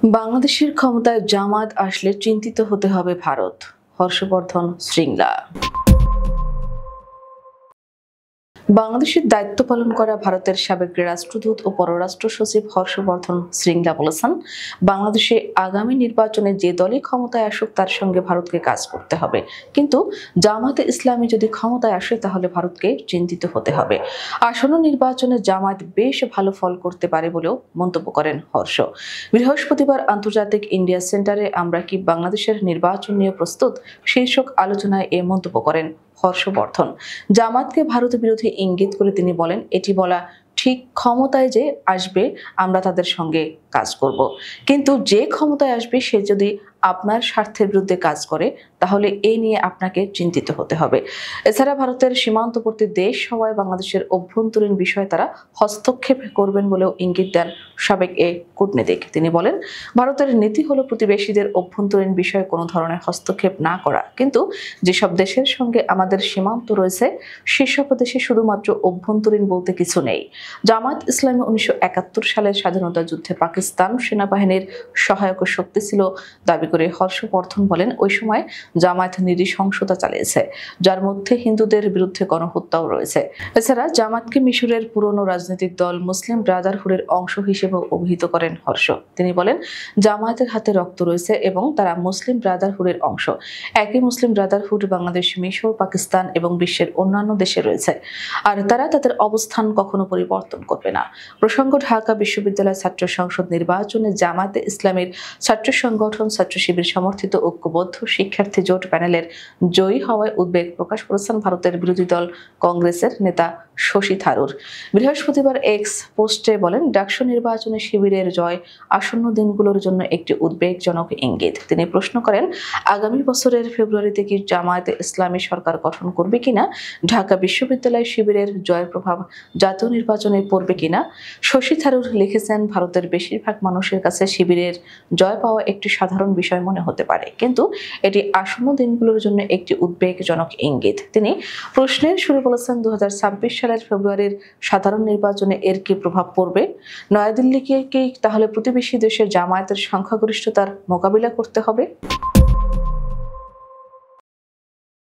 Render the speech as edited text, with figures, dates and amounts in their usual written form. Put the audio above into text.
বাংলাদেশের ক্ষমতায় জামাত আসলে চিন্তিত হতে হবে ভারত। হর্ষবর্ধন শ্রীংলা। বাংলাদেশের দায়িত্ব পালন করা ভারতের সাবেক রাষ্ট্রদূত ও পররাষ্ট্র সচিব হর্ষবর্ধন শ্রীংলা বলেছেন, বাংলাদেশে আগামী নির্বাচনে যে দলই ক্ষমতায় আসুক তার সঙ্গে ভারতকে কাজ করতে হবে, কিন্তু জামাতে ইসলামী যদি ক্ষমতায় আসে তাহলে ভারতকে চিন্তিত হতে হবে। আসন্ন নির্বাচনে জামাত বেশ ভালো ফল করতে পারে বলেও মন্তব্য করেন হর্ষ। বৃহস্পতিবার আন্তর্জাতিক ইন্ডিয়া সেন্টারে আমরা কি বাংলাদেশের নির্বাচন নিয়ে প্রস্তুত শীর্ষক আলোচনায় এ মন্তব্য করেন হর্ষবর্ধন। জামাতকে ভারত বিরোধী ইঙ্গিত করে তিনি বলেন, এটি বলা ঠিক ক্ষমতায় যে আসবে আমরা তাদের সঙ্গে কাজ করব, কিন্তু যে ক্ষমতায় আসবে সে যদি আপনার স্বার্থের বিরুদ্ধে কাজ করে তাহলে এই নিয়ে আপনাকে চিন্তিত হতে হবে। এছাড়া ভারতের সীমান্তবর্তী দেশ হওয়ায় বাংলাদেশের অভ্যন্তরীণ বিষয়ে তারা হস্তক্ষেপ করবেন বলেও ইঙ্গিত দেন সাবেক এ কূটনীতিক। তিনি বলেন, ভারতের নীতি হলো প্রতিবেশীদের অভ্যন্তরীণ বিষয়ে কোনো ধরনের হস্তক্ষেপ না করা, কিন্তু যেসব দেশের সঙ্গে আমাদের সীমান্ত রয়েছে সেসব দেশে শুধুমাত্র অভ্যন্তরীণ বলতে কিছু নেই। জামাত ইসলামী 1971 সালের স্বাধীনতা যুদ্ধে পাকিস্তান সেনাবাহিনীর সহায়ক শক্তি ছিল দাবি করে হর্ষবর্ধন বলেন, ওই সময় জামায়াত নৃশংসতা চালিয়েছে, যার মধ্যে হিন্দুদের বিরুদ্ধে গণহত্যাও রয়েছে। এছাড়া জামাতকে মিশরের পুরনো রাজনৈতিক দল মুসলিম ব্রাদারহুডের অংশ হিসেবে অভিহিত করেন হর্ষ। তিনি বলেন, জামায়াতের হাতে রক্ত রয়েছে এবং তারা মুসলিম ব্রাদারহুডের অংশ। একই মুসলিম ব্রাদারহুড বাংলাদেশ, মিশর, পাকিস্তান এবং বিশ্বের অন্যান্য দেশে রয়েছে, আর তারা তাদের অবস্থান কখনো পরিবর্তন করবে না। প্রসঙ্গ, ঢাকা বিশ্ববিদ্যালয় ছাত্র সংসদ নির্বাচনে জামায়াতে ইসলামীর ছাত্র সংগঠন ছাত্র শিবির সমর্থিত ঐক্যবদ্ধ শিক্ষার্থী জোট প্যানেলের জয়ী হওয়ায় উদ্বেগ প্রকাশ করেছেন ভারতের বিরোধী দল কংগ্রেসের নেতা শশী থারুর। বৃহস্পতিবার এক্স পোস্টে বলেন, ডাকসু নির্বাচনে শিবিরের জয় আসন্ন দিনগুলোর জন্য একটি উদ্বেগজনক ইঙ্গিত। তিনি প্রশ্ন করেন, আগামী বছরের ফেব্রুয়ারিতে কি জামায়াতে ইসলামী সরকার গঠন করবে কিনা, ঢাকা বিশ্ববিদ্যালয় শিবিরের জয়ের প্রভাব জাতীয় নির্বাচনে পড়বে কিনা। শশী থারুর লিখেছেন, ভারতের বেশিরভাগ মানুষের কাছে শিবিরের জয় পাওয়া একটি সাধারণ বিষয় মনে হতে পারে, কিন্তু এটি আসন্ন দিনগুলোর জন্য একটি উদ্বেগজনক ইঙ্গিত। তিনি প্রশ্নের সুরে বলেছেন, 2026 সালের ফেব্রুয়ারির সাধারণ নির্বাচনে এর কি প্রভাব পড়বে? নয়াদিল্লিকে কি তাহলে প্রতিবেশী দেশের জামায়াতের সংখ্যাগরিষ্ঠতার মোকাবিলা করতে হবে?